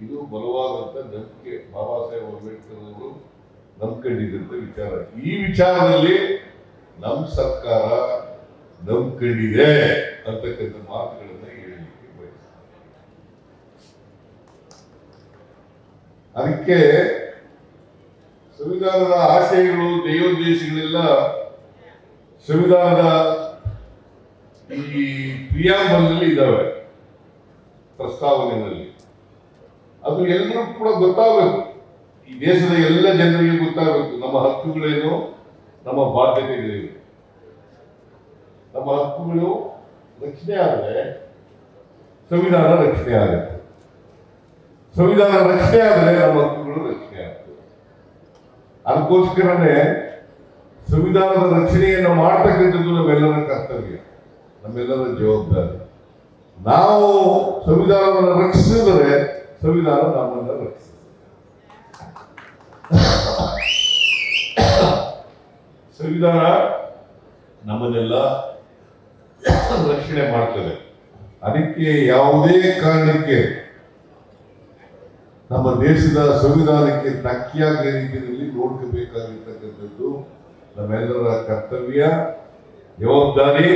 ಇದು ಬಲವಾದಂತ ನಂಬಿಕೆ. ಬಾಬಾ ಸಾಹೇಬ್ ಅಂಬೇಡ್ಕರ್ ಅವರು ನಂಬ್ಕೊಂಡಿದ್ದಂತ ವಿಚಾರ. ಈ ವಿಚಾರದಲ್ಲಿ ನಮ್ಮ ಸರ್ಕಾರ ನಂಬ್ಕೊಂಡಿದೆ ಅಂತಕ್ಕಂಥ ಮಾತುಗಳನ್ನ ಹೇಳಲಿಕ್ಕೆ ಬಯಸ್ತಾರೆ. ಅದಕ್ಕೆ ಸಂವಿಧಾನದ ಆಶಯಗಳು, ಧ್ಯೇಯೋದ್ದೇಶಗಳೆಲ್ಲ ಸಂವಿಧಾನದ ಈ ಪ್ರಿಯಾಂಬಲ್ನಲ್ಲಿ ಇದ್ದಾವೆ, ಪ್ರಸ್ತಾವನೆಯಲ್ಲಿ. ಅದು ಎಲ್ಲರೂ ಕೂಡ ಗೊತ್ತಾಗಬೇಕು, ಈ ದೇಶದ ಎಲ್ಲ ಜನರಿಗೆ ಗೊತ್ತಾಗಬೇಕು. ನಮ್ಮ ಹಕ್ಕುಗಳೇನು, ನಮ್ಮ ಬಾಧ್ಯತೆಗಳೇನು. ನಮ್ಮ ಹಕ್ಕುಗಳು ರಕ್ಷಣೆ ಆದರೆ ಸಂವಿಧಾನ ರಕ್ಷಣೆ ಆಗುತ್ತೆ, ಸಂವಿಧಾನ ರಕ್ಷಣೆ ಆದರೆ ನಮ್ಮ ಹಕ್ಕುಗಳು ರಕ್ಷಣೆ ಆಗ್ತವೆ. ಅದಕ್ಕೋಸ್ಕರನೇ ಸಂವಿಧಾನದ ರಕ್ಷಣೆಯನ್ನು ಮಾಡ್ತಕ್ಕಂಥದ್ದು ನಮ್ಮೆಲ್ಲರ ಕರ್ತವ್ಯ, ನಮ್ಮೆಲ್ಲರ ಜವಾಬ್ದಾರಿ. ನಾವು ಸಂವಿಧಾನವನ್ನು ರಕ್ಷಿಸಿದರೆ ಸಂವಿಧಾನ ನಮ್ಮನ್ನು ರಕ್ಷಿಸುತ್ತದೆ. ಸಂವಿಧಾನ ನಮ್ಮನ್ನೆಲ್ಲ ರಕ್ಷಣೆ ಮಾಡ್ತದೆ. ಅದಕ್ಕೆ ಯಾವುದೇ ಕಾರಣಕ್ಕೆ ನಮ್ಮ ದೇಶದ ಸಂವಿಧಾನಕ್ಕೆ ಧಕ್ಕೆಯಾದ ರೀತಿಯಲ್ಲಿ ನೋಡ್ಕೋಬೇಕಾಗಿರ್ತಕ್ಕಂಥದ್ದು ನಮ್ಮೆಲ್ಲರ ಕರ್ತವ್ಯ, ಜವಾಬ್ದಾರಿ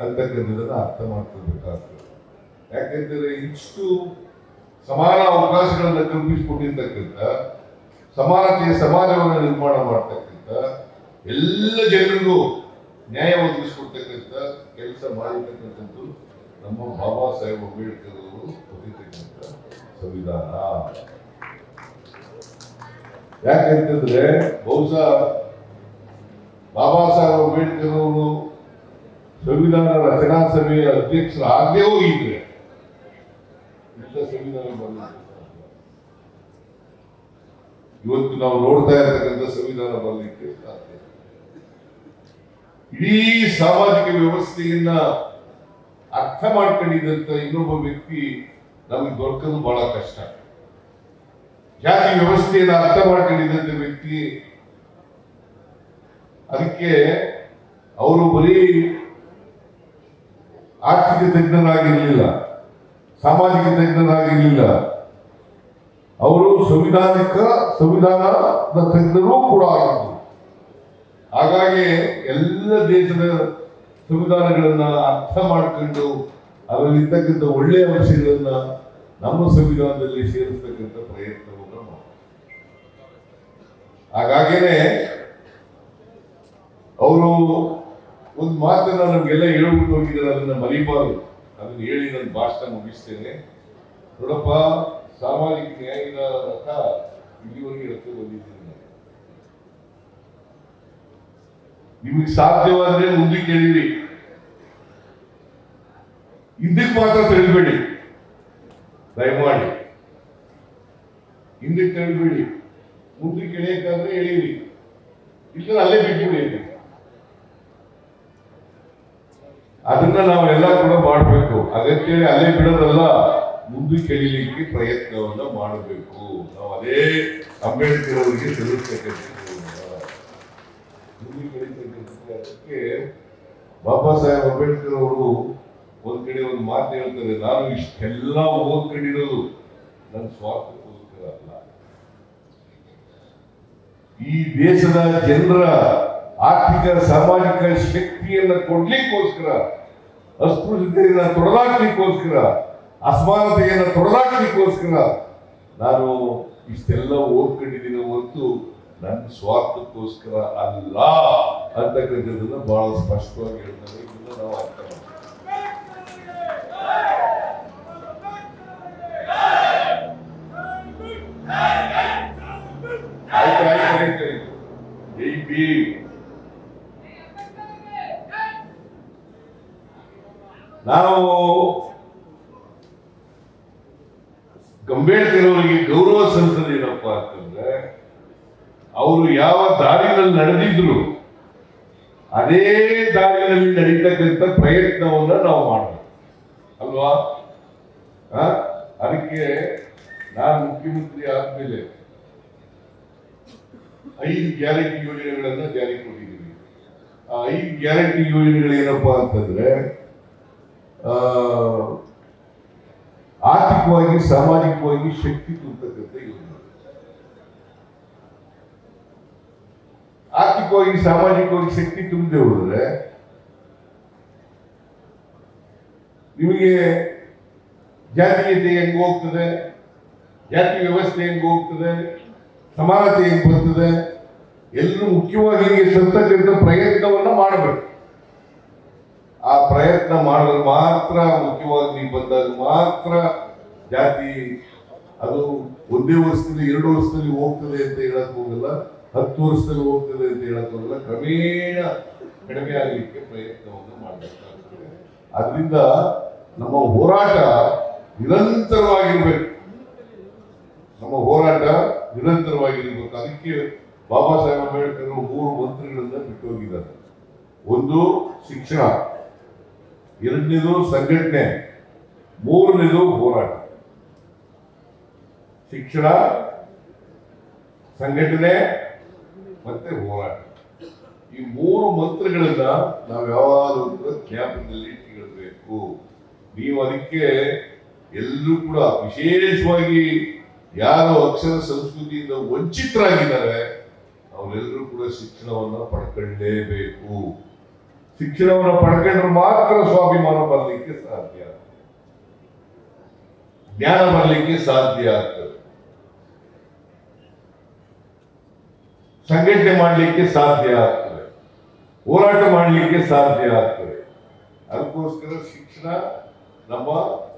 ಅಂತಕ್ಕಂಥದ್ದನ್ನು ಅರ್ಥ ಮಾಡ್ಕೊಳ್ಬೇಕಾಗ್ತದೆ. ಯಾಕೆಂದರೆ ಇಷ್ಟು ಸಮಾನ ಅವಕಾಶಗಳನ್ನು ಕಲ್ಪಿಸಿಕೊಟ್ಟಿರ್ತಕ್ಕಂಥ, ಸಮಾನತೆಯ ಸಮಾಜವನ್ನು ನಿರ್ಮಾಣ ಮಾಡ್ತಕ್ಕಂಥ, ಎಲ್ಲ ಜನರಿಗೂ ನ್ಯಾಯ ಒದಗಿಸಿಕೊಡ್ತಕ್ಕಂಥ ಕೆಲಸ ಮಾಡಿರ್ತಕ್ಕಂಥದ್ದು ನಮ್ಮ ಬಾಬಾ ಸಾಹೇಬ್ ಅಂಬೇಡ್ಕರ್ ಅವರು ಕೊಟ್ಟಿರ್ತಕ್ಕಂಥ ಸಂವಿಧಾನ. ಯಾಕೆಂತಂದ್ರೆ ಬಹುಶಃ ಬಾಬಾ ಸಾಹೇಬ್ ಅಂಬೇಡ್ಕರ್ ಅವರು ಸಂವಿಧಾನ ರಚನಾ ಸಭೆಯ ಅಧ್ಯಕ್ಷರಾಗದೇ ಹೋಗಿದ್ರೆ ಇಂಥ ಸಂವಿಧಾನ ಬಂದ ಇವತ್ತು ನಾವು ನೋಡ್ತಾ ಇರತಕ್ಕಂಥ ಸಂವಿಧಾನ ಬರಲಿಕ್ಕೆ ಸಾಧ್ಯ. ಇಡೀ ಸಾಮಾಜಿಕ ವ್ಯವಸ್ಥೆಯನ್ನ ಅರ್ಥ ಮಾಡ್ಕೊಂಡಿದ್ದಂತ ಇನ್ನೊಬ್ಬ ವ್ಯಕ್ತಿ ನಮಗೆ ದೊರಕೋದು ಬಹಳ ಕಷ್ಟ. ಜಾತಿ ವ್ಯವಸ್ಥೆಯನ್ನು ಅರ್ಥ ಮಾಡ್ಕೊಂಡಿದ್ದಂತ ವ್ಯಕ್ತಿ, ಅದಕ್ಕೆ ಅವರು ಬರೀ ಆರ್ಥಿಕ ತಜ್ಞರಾಗಿರ್ಲಿಲ್ಲ, ಸಾಮಾಜಿಕ ತಜ್ಞರಾಗಿರ್ಲಿಲ್ಲ, ಅವರು ಸಂವಿಧಾನದ ತಜ್ಞರೂ ಕೂಡ ಆಗಿದ್ರು. ಹಾಗಾಗಿ ಎಲ್ಲ ದೇಶದ ಸಂವಿಧಾನಗಳನ್ನ ಅರ್ಥ ಮಾಡ್ಕೊಂಡು ಅದರಲ್ಲಿರ್ತಕ್ಕಂಥ ಒಳ್ಳೆಯ ಅಂಶಗಳನ್ನ ನಮ್ಮ ಸಂವಿಧಾನದಲ್ಲಿ ಸೇರಿಸ್ತಕ್ಕಂಥ ಪ್ರಯತ್ನವನ್ನು ಮಾಡಿ. ಹಾಗಾಗೇನೆ ಅವರು ಒಂದು ಮಾತನ್ನ ನಮ್ಗೆಲ್ಲ ಹೇಳ್ಬಿಟ್ಟು ಹೋಗಿದ್ದಾರೆ, ಅದನ್ನ ಮರಿಬಾರದು. ಅದನ್ನ ಹೇಳಿ ನನ್ನ ಭಾಷಣ ಮುಗಿಸ್ತೇನೆ. ನೋಡಪ್ಪ, ಸಾಮಾಜಿಕ ನ್ಯಾಯದ ರಥ ಇಲ್ಲಿವರೆಗೆ ರಥ ಬಂದಿದ್ದೀನಿ. ನಿಮಗೆ ಸಾಧ್ಯವಾದ್ರೆ ಮುಂದಕ್ಕೆ ಹೇಳಿರಿ, ಹಿಂದಕ್ಕೆ ಮಾತ್ರ ತಳ್ಬೇಡಿ, ದಯಮಾಡಿ ಹಿಂದಕ್ಕೆ ತಳ್ಬೇಡಿ. ಮುಂದಕ್ಕೆ ಎಳೆಯಕ್ಕಾದ್ರೆ ಎಳೀರಿ, ಇಲ್ಲ ಅಲ್ಲೇ ಬಿಟ್ಬಿಡಿ. ಅದನ್ನ ನಾವೆಲ್ಲ ಕೂಡ ಮಾಡಬೇಕು. ಅಗತ್ಯ ಅಲ್ಲೇ ಬಿಡೋದಲ್ಲ, ಮುಂದಕ್ಕೆ ಎಳಿಲಿಕ್ಕೆ ಪ್ರಯತ್ನವನ್ನ ಮಾಡಬೇಕು. ನಾವು ಅದೇ ಅಂಬೇಡ್ಕರ್ ಅವರಿಗೆ ಸಲ್ಲಿಸ್ತಕ್ಕಂಥದ್ದು. ಅದಕ್ಕೆ ಬಾಬಾ ಸಾಹೇಬ್ ಅಂಬೇಡ್ಕರ್ ಅವರು ಒಂದ್ ಕಡೆ ಒಂದು ಮಾತು ಹೇಳ್ತಾರೆ, ನಾನು ಇಷ್ಟೆಲ್ಲ ಓದ್ಕೊಂಡಿರೋದು ನನ್ನ ಸ್ವಾರ್ಥಕ್ಕೋಸ್ಕರ ಅಲ್ಲ, ಈ ದೇಶದ ಜನರ ಆರ್ಥಿಕ ಸಾಮಾಜಿಕ ಶಕ್ತಿಯನ್ನ ಕೊಡ್ಲಿಕ್ಕೋಸ್ಕರ, ಅಸ್ಪೃಶ್ಯತೆಯನ್ನ ತೊಡೆದಾಕ್ಲಿಕ್ಕೋಸ್ಕರ, ಅಸಮಾನತೆಯನ್ನ ತೊಡೆದಾಕ್ಲಿಕ್ಕೋಸ್ಕರ ನಾನು ಇಷ್ಟೆಲ್ಲ ಓದ್ಕೊಂಡಿದ್ದೀನಿ ಹೊರತು ನನ್ನ ಸ್ವಾರ್ಥಕ್ಕೋಸ್ಕರ ಅಲ್ಲ ಅಂತಕ್ಕಂಥದ್ದನ್ನ ಬಹಳ ಸ್ಪಷ್ಟವಾಗಿ ಹೇಳ್ತಾರೆ. ಇದನ್ನ ನಾವು ಅರ್ಥ ಮಾಡ್ತೀವಿ. ನಾವು ಅಂಬೇಡ್ಕರ್ ಅವರಿಗೆ ಗೌರವ ಸಲ್ಲಿಸೋದು ಏನಪ್ಪ ಅಂತಂದ್ರೆ, ಅವರು ಯಾವ ದಾರಿನಲ್ಲಿ ನಡೆದಿದ್ರು ಅದೇ ದಾರಿಯಲ್ಲಿ ನಡೀತಕ್ಕಂಥ ಪ್ರಯತ್ನವನ್ನ ನಾವು ಮಾಡಬೇಕು ಅಲ್ವಾ? ಅದಕ್ಕೆ ನಾನು ಮುಖ್ಯಮಂತ್ರಿ ಆದ್ಮೇಲೆ 5 ಗ್ಯಾರಂಟಿ ಯೋಜನೆಗಳನ್ನ ಜಾರಿಗೆ ಕೊಟ್ಟಿದ್ದೀವಿ. ಆ 5 ಗ್ಯಾರಂಟಿ ಯೋಜನೆಗಳು ಏನಪ್ಪಾ ಅಂತಂದ್ರೆ, ಆರ್ಥಿಕವಾಗಿ ಸಾಮಾಜಿಕವಾಗಿ ಶಕ್ತಿ ತುಂಬತಕ್ಕಂಥ ಯೋಜನೆ. ಆರ್ಥಿಕವಾಗಿ ಸಾಮಾಜಿಕವಾಗಿ ಶಕ್ತಿ ತುಂಬದೆ ಹೋದ್ರೆ ನಿಮಗೆ ಜಾತೀಯತೆ ಹೆಂಗ್ ಹೋಗ್ತದೆ, ಜಾತಿ ವ್ಯವಸ್ಥೆ ಹೆಂಗ್ ಹೋಗ್ತದೆ, ಸಮಾನತೆ ಹೆಂಗ್ ಬರ್ತದೆ. ಎಲ್ಲರೂ ಮುಖ್ಯವಾಗಿ ತರ್ತಕ್ಕಂಥ ಪ್ರಯತ್ನವನ್ನ ಮಾಡಬೇಕು. ಆ ಪ್ರಯತ್ನ ಮಾಡಿದ್ರೆ ಮಾತ್ರ, ಮುಖ್ಯವಾಗಿ ನೀವು ಬಂದಾಗ ಮಾತ್ರ ಜಾತಿ ಅದು ಒಂದೇ ವರ್ಷದಲ್ಲಿ 2 ವರ್ಷದಲ್ಲಿ ಹೋಗ್ತದೆ ಅಂತ ಹೇಳಕ್ ಹೋಗಲ್ಲ, 10 ವರ್ಷದಲ್ಲಿ ಹೋಗ್ತದೆ ಅಂತ ಹೇಳಕ್ ಹೋಗಲ್ಲ. ಕ್ರಮೇಣ ಕಡಿಮೆ ಆಗಲಿಕ್ಕೆ ಪ್ರಯತ್ನವನ್ನು ಮಾಡಬೇಕಾಗ್ತದೆ. ಅದರಿಂದ ನಮ್ಮ ಹೋರಾಟ ನಿರಂತರವಾಗಿರ್ಬೇಕು. ನಮ್ಮ ಹೋರಾಟ ನಿರಂತರವಾಗಿರ್ಬೇಕು. ಅದಕ್ಕೆ ಬಾಬಾ ಸಾಹೇಬ್ ಅಂಬೇಡ್ಕರ್ 3 ಮಂತ್ರಗಳನ್ನ ಬಿಟ್ಟು ಹೋಗಿದ್ದಾರೆ. ಒಂದು ಶಿಕ್ಷಣ, 2ನೇದು ಸಂಘಟನೆ, 3ನೇದು ಹೋರಾಟ. ಶಿಕ್ಷಣ, ಸಂಘಟನೆ ಮತ್ತೆ ಹೋರಾಟ. ಈ 3 ಮಂತ್ರಗಳನ್ನ ನಾವು ಯಾವಾಗಲೂ ಕೂಡ ಜ್ಞಾಪಕದಲ್ಲಿ ಇಟ್ಟುಕೊಳ್ಳಬೇಕು. ನೀವು ಅದಕ್ಕೆ ಎಲ್ಲರೂ ಕೂಡ, ವಿಶೇಷವಾಗಿ ಯಾರು ಅಕ್ಷರ ಸಂಸ್ಕೃತಿಯಿಂದ ವಂಚಿತರಾಗಿದ್ದಾರೆ ಅವರೆಲ್ಲರೂ ಕೂಡ ಶಿಕ್ಷಣವನ್ನು ಪಡ್ಕೊಳ್ಳೇಬೇಕು. ಶಿಕ್ಷಣವನ್ನು ಪಡ್ಕೊಂಡ್ರೆ ಮಾತ್ರ ಸ್ವಾಭಿಮಾನ ಬರಲಿಕ್ಕೆ ಸಾಧ್ಯ, ಜ್ಞಾನ ಬರಲಿಕ್ಕೆ ಸಾಧ್ಯ ಆಗ್ತದೆ, ಸಂಘಟನೆ ಮಾಡಲಿಕ್ಕೆ ಸಾಧ್ಯ ಆಗ್ತದೆ, ಹೋರಾಟ ಮಾಡಲಿಕ್ಕೆ ಸಾಧ್ಯ ಆಗ್ತದೆ. ಅದಕ್ಕೋಸ್ಕರ ಶಿಕ್ಷಣ ನಮ್ಮ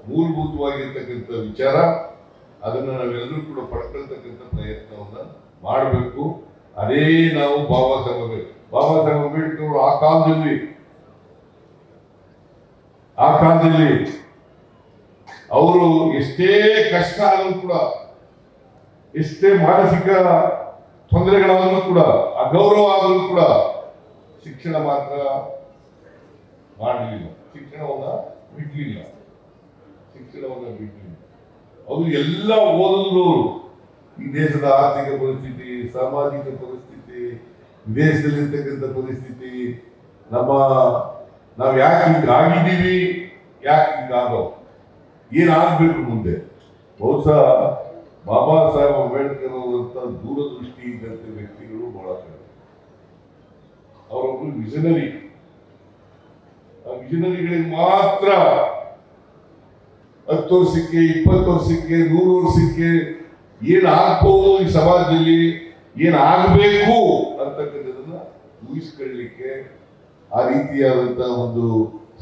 ಮೂಲಭೂತವಾಗಿರ್ತಕ್ಕಂಥ ವಿಚಾರ. ಅದನ್ನು ನಾವೆಲ್ಲರೂ ಕೂಡ ಪಡ್ಕೊಳ್ತಕ್ಕಂಥ ಪ್ರಯತ್ನವನ್ನ ಮಾಡಬೇಕು. ಅದೇ ನಾವು ಬಾಬಾ ಸಾಹೇಬ್ ಅಂಬೇಡ್ಕರ್ ಆ ಕಾಲದಲ್ಲಿ ಅವರು ಎಷ್ಟೇ ಕಷ್ಟ ಆದರೂ ಕೂಡ, ಎಷ್ಟೇ ಮಾನಸಿಕ ತೊಂದರೆಗಳಾದರೂ ಕೂಡ, ಅಗೌರವ ಆದರೂ ಕೂಡ ಶಿಕ್ಷಣ ಮಾತ್ರ ಮಾಡಲಿಲ್ಲ, ಶಿಕ್ಷಣವನ್ನ ಬಿಡ್ಲಿಲ್ಲ. ಅದು ಎಲ್ಲ ಓದಿದ್ರು ಈ ದೇಶದ ಆರ್ಥಿಕ ಪರಿಸ್ಥಿತಿ, ಸಾಮಾಜಿಕ ಪರಿಸ್ಥಿತಿ, ವಿದೇಶದಲ್ಲಿರ್ತಕ್ಕಂಥ ಪರಿಸ್ಥಿತಿ, ನಾವು ಯಾಕೆ ಹಿಂಗಾಗಿದ್ದೀವಿ, ಯಾಕೆ ಹಿಂಗಾಗೋ, ಏನಾಗಬೇಕು ಮುಂದೆ. ಬಹುಶಃ ಬಾಬಾ ಸಾಹೇಬ್ ಅಂಬೇಡ್ಕರ್ ಅವರಂತ ದೂರದೃಷ್ಟಿ ಇದ್ದಂಥ ವ್ಯಕ್ತಿಗಳು ಬಹಳ ಕಡಿಮೆ. ಅವರೊಬ್ಬರು ವಿಷನರಿ. ಆ ವಿಷನರಿಗಳಿಗೆ ಮಾತ್ರ 10 ವರ್ಷಕ್ಕೆ, 20 ವರ್ಷಕ್ಕೆ, 100 ವರ್ಷಕ್ಕೆ ಏನಾಗ್ಬೋದು ಈ ಸಮಾಜದಲ್ಲಿ, ಏನಾಗಬೇಕು ಅಂತಕ್ಕಂಥದನ್ನ ಊಹಿಸ್ಕೊಳ್ಳಲಿಕ್ಕೆ, ಆ ರೀತಿಯಾದಂತಹ ಒಂದು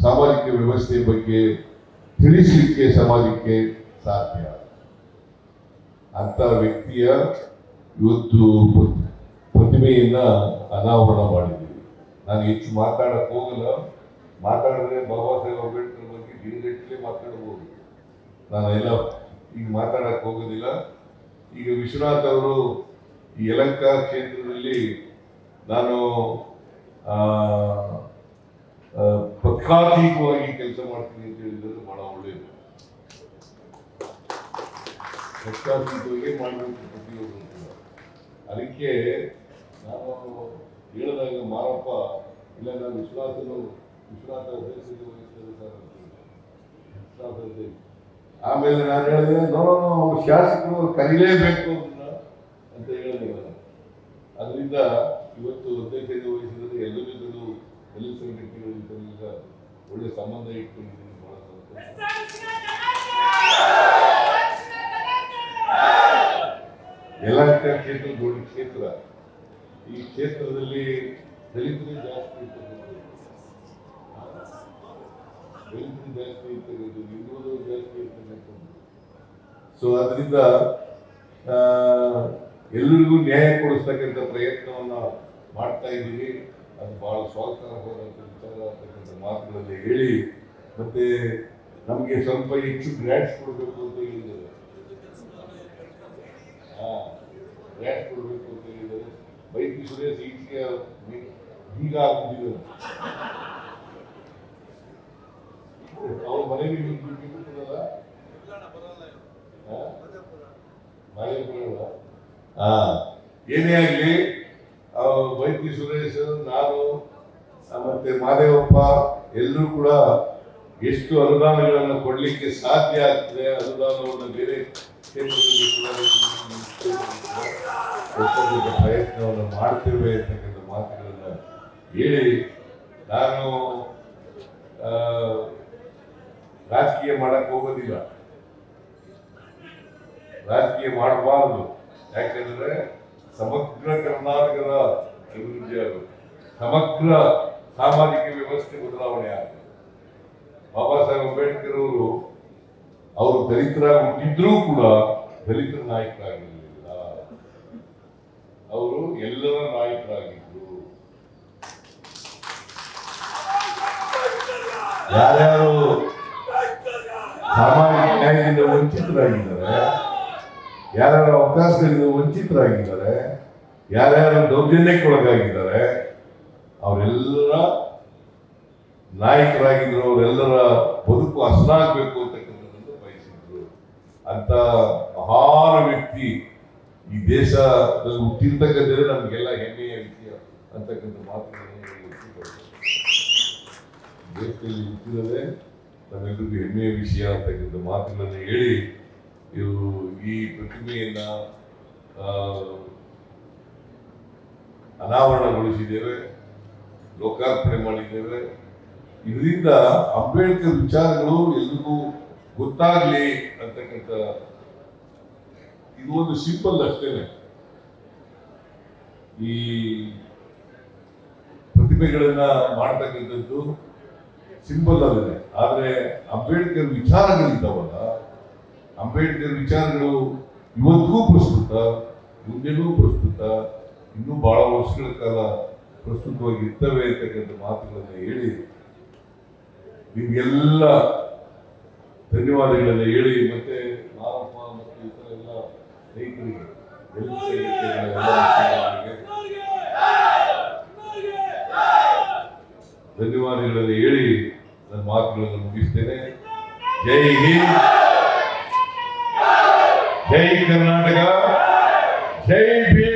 ಸಾಮಾಜಿಕ ವ್ಯವಸ್ಥೆಯ ಬಗ್ಗೆ ತಿಳಿಸಲಿಕ್ಕೆ ಸಮಾಜಕ್ಕೆ ಸಾಧ್ಯ. ಅಂತ ವ್ಯಕ್ತಿಯ ಇವತ್ತು ಪ್ರತಿಮೆಯನ್ನ ಅನಾವರಣ ಮಾಡಿದ್ದೀವಿ. ನಾನು ಹೆಚ್ಚು ಮಾತಾಡಕ್ ಹೋಗಲ್ಲ. ಮಾತಾಡಿದ್ರೆ ಬಾಬಾ ಸಾಹೇಬ್ ಅಂಬೇಡ್ಕರ್ ಬಗ್ಗೆ ದಿನಗಟ್ಟಲೆ ಮಾತಾಡಬಹುದು. ನಾನು ಎಲ್ಲ ಈಗ ಮಾತಾಡಕ್ ಹೋಗೋದಿಲ್ಲ. ಈಗ ವಿಶ್ವನಾಥ್ ಅವರು ಈ ಯಲಹಂಕ ಕ್ಷೇತ್ರದಲ್ಲಿ ನಾನು ಪಕ್ಷಾತೀತವಾಗಿ ಕೆಲಸ ಮಾಡ್ತೀನಿ ಅಂತ ಹೇಳಿದ್ರೆ ಬಹಳ ಒಳ್ಳೆಯದು. ಪಕ್ಷಾತೀತವಾಗಿ ಮಾಡಬೇಕು ಪ್ರತಿಯೊಬ್ಬರು. ಅದಕ್ಕೆ ನಾನು ಹೇಳಿದಾಗ ಮಾರಪ್ಪ ಇಲ್ಲ, ನಾನು ವಿಶ್ವನಾಥ ಅಧ್ಯಕ್ಷತೆ ವಹಿಸ್ತೇನೆ ಸರ್ ಅಂತ. ಆಮೇಲೆ ನಾನು ಹೇಳಿದೆ, ಅವ್ರು ಶಾಸಕರು ಕರೀಲೇಬೇಕು ಅಂತ ಹೇಳಿದೆ. ಅದರಿಂದ ಇವತ್ತು ಅಧ್ಯಕ್ಷತೆ ವಹಿಸಿದರೆ ಎಲ್ಲರ ಜೊತೆಗೂ ಎಲ್ಲ ಸಂಘಟನೆಗಳ ಜೊತೆ ಒಳ್ಳೆ ಸಂಬಂಧ ಇಟ್ಕೊಂಡಿದ್ದೀನಿ. ಬಹಳ ಯಲಹಂಕ ಕ್ಷೇತ್ರ ದೊಡ್ಡ ಕ್ಷೇತ್ರ. ಈ ಕ್ಷೇತ್ರದಲ್ಲಿ ದಲಿತರೇ ಜಾಸ್ತಿ ಇರ್ತಕ್ಕಂಥದ್ದು, ಹಿಂದುಳಿದವರು ಜಾಸ್ತಿ ಇರ್ತಕ್ಕಂಥದ್ದು. ಸೊ ಅದರಿಂದ ಎಲ್ಲರಿಗೂ ನ್ಯಾಯ ಕೊಡಿಸ್ತಕ್ಕಂಥ ಪ್ರಯತ್ನವನ್ನ ಮಾಡ್ತಾ ಇದ್ದೀವಿ. ಅದು ಬಹಳ ಸ್ವಾಗತಾರ್ಹವಾದಂಥ ವಿಚಾರ ಅಂತಕ್ಕಂಥ ಮಾತುಗಳಲ್ಲಿ ಹೇಳಿ, ಮತ್ತೆ ನಮಗೆ ಸ್ವಲ್ಪ ಹೆಚ್ಚು ಗ್ರಾಂಟ್ಸ್ ಕೊಡಬೇಕು ಅಂತ ಹೇಳಿದ್ದಾರೆ. ಗ್ರಾಂಟ್ಸ್ ಕೊಡಬೇಕು ಅಂತ ಹೇಳಿದ್ದಾರೆ. ಬೈಕಿ ಸುರೇಶ್ ಈಚೆಗೆ ಈಗ ಆಗ್ಬಿಟ್ಟಿದ್ದಾರೆ. ಅವ್ರ ಮನೆಗೆ ಬಿಟ್ಟಿಲ್ಲ, ಮನೆ ಬರಲ್ಲ. ಏನೇ ಆಗಲಿ, ಬೈಕಿ ಸುರೇಶ್, ನಾನು ಮತ್ತೆ ಮಾದೇವಪ್ಪ ಎಲ್ಲರೂ ಕೂಡ ಎಷ್ಟು ಅನುದಾನಗಳನ್ನು ಕೊಡಲಿಕ್ಕೆ ಸಾಧ್ಯ ಆಗ್ತದೆ, ಅನುದಾನವನ್ನು ಬೇರೆ ಕ್ಷೇತ್ರದಲ್ಲಿ ಕೂಡ ಪ್ರಯತ್ನವನ್ನು ಮಾಡ್ತೇವೆ ಅಂತಕ್ಕಂಥ ಮಾತುಗಳನ್ನು ಹೇಳಿ, ನಾನು ರಾಜಕೀಯ ಮಾಡಕ್ ಹೋಗೋದಿಲ್ಲ, ರಾಜಕೀಯ ಮಾಡಬಾರದು. ಯಾಕೆಂದ್ರೆ ಸಮಗ್ರ ಕರ್ನಾಟಕದ ಅಭಿವೃದ್ಧಿ ಆಗುತ್ತೆ, ಸಮಗ್ರ ಸಾಮಾಜಿಕ ವ್ಯವಸ್ಥೆ ಬದಲಾವಣೆ ಆಗುತ್ತೆ. ಬಾಬಾ ಸಾಹೇಬ್ ಅಂಬೇಡ್ಕರ್ ಅವರು ದಲಿತರಾಗಿ ಹುಟ್ಟಿದ್ರೂ ಕೂಡ ದಲಿತರ ನಾಯಕರಾಗಿರಲಿಲ್ಲ, ಅವರು ಎಲ್ಲರ ನಾಯಕರಾಗಿದ್ರು. ಯಾರ್ಯಾರು ಸಾಮಾಜಿಕ ನ್ಯಾಯದಿಂದ ವಂಚಿತರಾಗಿದ್ದಾರೆ, ಯಾರ್ಯಾರು ಅವಕಾಶಗಳಿಂದ ವಂಚಿತರಾಗಿದ್ದಾರೆ, ಯಾರ್ಯಾರು ದೌರ್ಜನ್ಯಕ್ಕೊಳಗಾಗಿದ್ದಾರೆ, ಅವರೆಲ್ಲರ ನಾಯಕರಾಗಿದ್ರು, ಅವರೆಲ್ಲರ ಬದುಕು ಹಸನಾಗಬೇಕು ಅಂತಕ್ಕಂಥದ್ದನ್ನು ಬಯಸಿದ್ರು. ಅಂತ ಮಹಾನ್ ವ್ಯಕ್ತಿ ಈ ದೇಶದಲ್ಲಿ ಹುಟ್ಟಿರ್ತಕ್ಕಂಥದ್ದೇ ನಮಗೆಲ್ಲ ಹೆಮ್ಮೆಯ ವಿಷಯ ಅಂತಕ್ಕಂಥ ಮಾತುಗಳನ್ನು ದೇಶದಲ್ಲಿ ಹುಟ್ಟಿರೋದೇ ನಮ್ಮೆಲ್ಲರಿಗೂ ಹೆಮ್ಮೆಯ ವಿಷಯ ಅಂತಕ್ಕಂಥ ಮಾತುಗಳನ್ನು ಹೇಳಿ, ಇವು ಈ ಪ್ರತಿಮೆಯನ್ನ ಅನಾವರಣಗೊಳಿಸಿದ್ದೇವೆ, ಲೋಕಾರ್ಪಣೆ ಮಾಡಿದ್ದೇವೆ. ಇದರಿಂದ ಅಂಬೇಡ್ಕರ್ ವಿಚಾರಗಳು ಎಲ್ರಿಗೂ ಗೊತ್ತಾಗ್ಲಿ ಅಂತಕ್ಕಂಥ ಇದು ಒಂದು ಸಿಂಪಲ್ ಅಷ್ಟೇನೆ. ಈ ಪ್ರತಿಮೆಗಳನ್ನ ಮಾಡ್ತಕ್ಕಂಥದ್ದು ಸಿಂಪಲ್ ಅಲ್ಲದೆ, ಆದ್ರೆ ಅಂಬೇಡ್ಕರ್ ವಿಚಾರಗಳಿದ್ದಾವಲ್ಲ, ಅಂಬೇಡ್ಕರ್ ವಿಚಾರಗಳು ಇವತ್ತಿಗೂ ಪ್ರಸ್ತುತ, ಮುಂದೆನೂ ಪ್ರಸ್ತುತ, ಇನ್ನೂ ಬಹಳ ವರ್ಷಗಳ ಕಾಲ ಪ್ರಸ್ತುತವಾಗಿ ಇರ್ತವೆ ಅಂತಕ್ಕಂಥ ಮಾತುಗಳನ್ನು ಹೇಳಿ ನಿಮ್ಗೆಲ್ಲ ಧನ್ಯವಾದಗಳನ್ನು ಹೇಳಿ, ಮತ್ತೆ ನಾರಪ್ಪ ಮತ್ತು ಇತರ ಎಲ್ಲ ರೈತರಿಗೆ ಧನ್ಯವಾದಗಳನ್ನು ಹೇಳಿ ನನ್ನ ಮಾತುಗಳನ್ನು ಮುಗಿಸ್ತೇನೆ. ಜೈ ಹಿಂದ್, ಜೈ ಕರ್ನಾಟಕ, ಜೈ ಭೀಮ್.